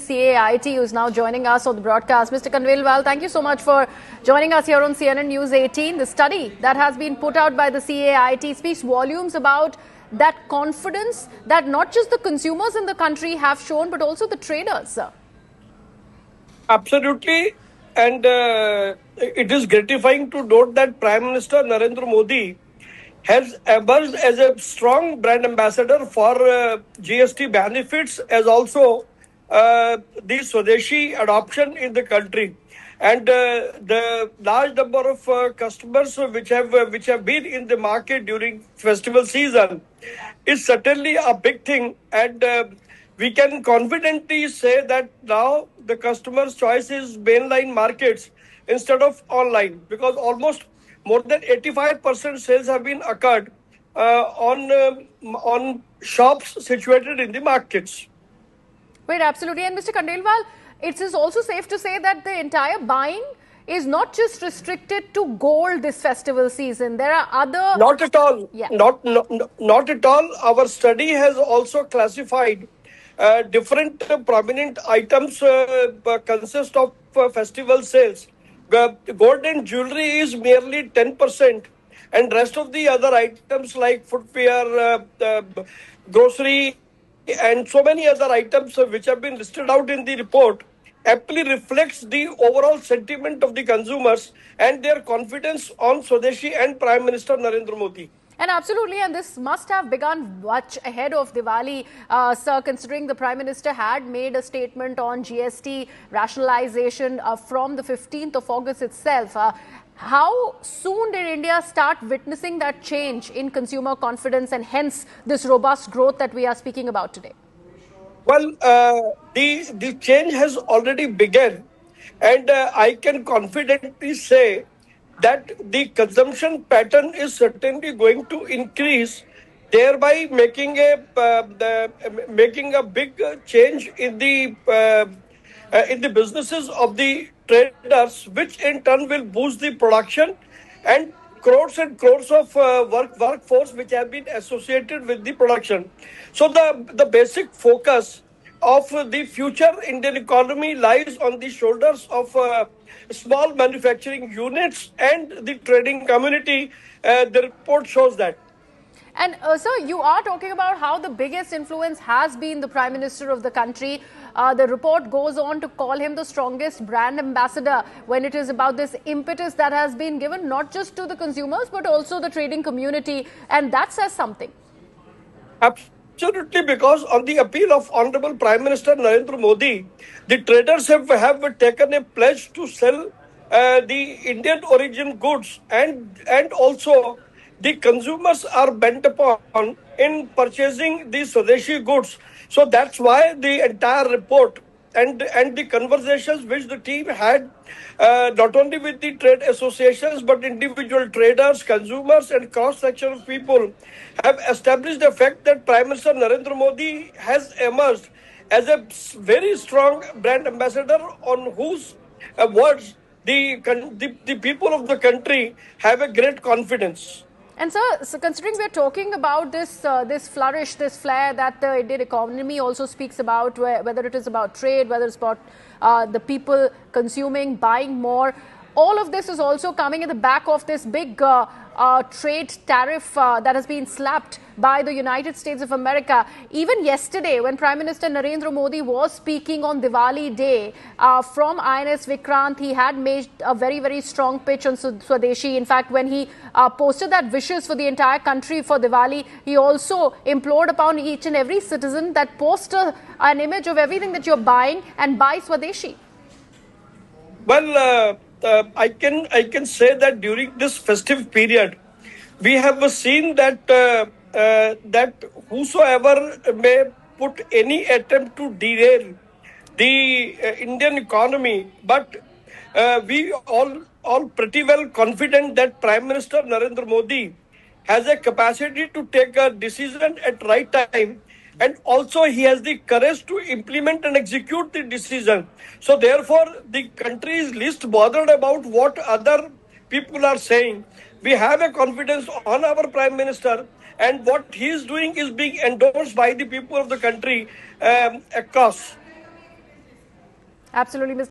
CAIT, who is now joining us on the broadcast. Mr. Khandelwal, thank you so much for joining us here on CNN News 18. The study that has been put out by the CAIT speaks volumes about that confidence that not just the consumers in the country have shown, but also the traders. Absolutely. And it is gratifying to note that Prime Minister Narendra Modi has emerged as a strong brand ambassador for GST benefits, as also the Swadeshi adoption in the country. And the large number of customers which have been in the market during festival season is certainly a big thing. And we can confidently say that now the customer's choice is mainline markets instead of online, because almost more than 85% sales have been occurred on shops situated in the markets. Right, absolutely. And Mr. Khandelwal, it is also safe to say that the entire buying is not just restricted to gold this festival season. There are other... Not at all. Yeah. Not at all. Our study has also classified different prominent items consist of festival sales. Gold and jewelry is merely 10%, and rest of the other items like footwear, grocery, and so many other items which have been listed out in the report aptly reflects the overall sentiment of the consumers and their confidence on Swadeshi and Prime Minister Narendra Modi. And absolutely, and this must have begun much ahead of Diwali, sir, considering the Prime Minister had made a statement on GST rationalization from the 15th of August itself. How soon did India start witnessing that change in consumer confidence and hence this robust growth that we are speaking about today? Well, the change has already begun, and I can confidently say that the consumption pattern is certainly going to increase, thereby making a big change in the businesses of the traders, which in turn will boost the production and crores of workforce which have been associated with the production. So the basic focus of the future Indian economy lies on the shoulders of small manufacturing units and the trading community. The report shows that. And sir, you are talking about how the biggest influence has been the Prime Minister of the country. The report goes on to call him the strongest brand ambassador when it is about this impetus that has been given not just to the consumers but also the trading community, and that says something. Absolutely, because on the appeal of Honorable Prime Minister Narendra Modi, the traders have taken a pledge to sell the Indian origin goods, and also the consumers are bent upon in purchasing the Swadeshi goods. So that's why the entire report and the conversations which the team had, not only with the trade associations but individual traders, consumers, and cross-section of people, have established the fact that Prime Minister Narendra Modi has emerged as a very strong brand ambassador on whose words the people of the country have a great confidence. And sir, so considering we're talking about this flourish, this flair that the Indian economy also speaks about, whether it is about trade, whether it's about the people consuming, buying more, all of this is also coming in the back of this big trade tariff that has been slapped by the United States of America. Even yesterday, when Prime Minister Narendra Modi was speaking on Diwali Day from INS Vikrant, he had made a very, very strong pitch on Swadeshi. In fact, when he posted that wishes for the entire country for Diwali, he also implored upon each and every citizen that post an image of everything that you're buying and buy Swadeshi. Well, I can say that during this festive period, we have seen that that whosoever may put any attempt to derail the Indian economy, but we all pretty well confident that Prime Minister Narendra Modi has a capacity to take a decision at right time, and also he has the courage to implement and execute the decision. So therefore, the country is least bothered about what other people are saying. We have a confidence on our Prime Minister, and what he is doing is being endorsed by the people of the country across. Absolutely, Mr.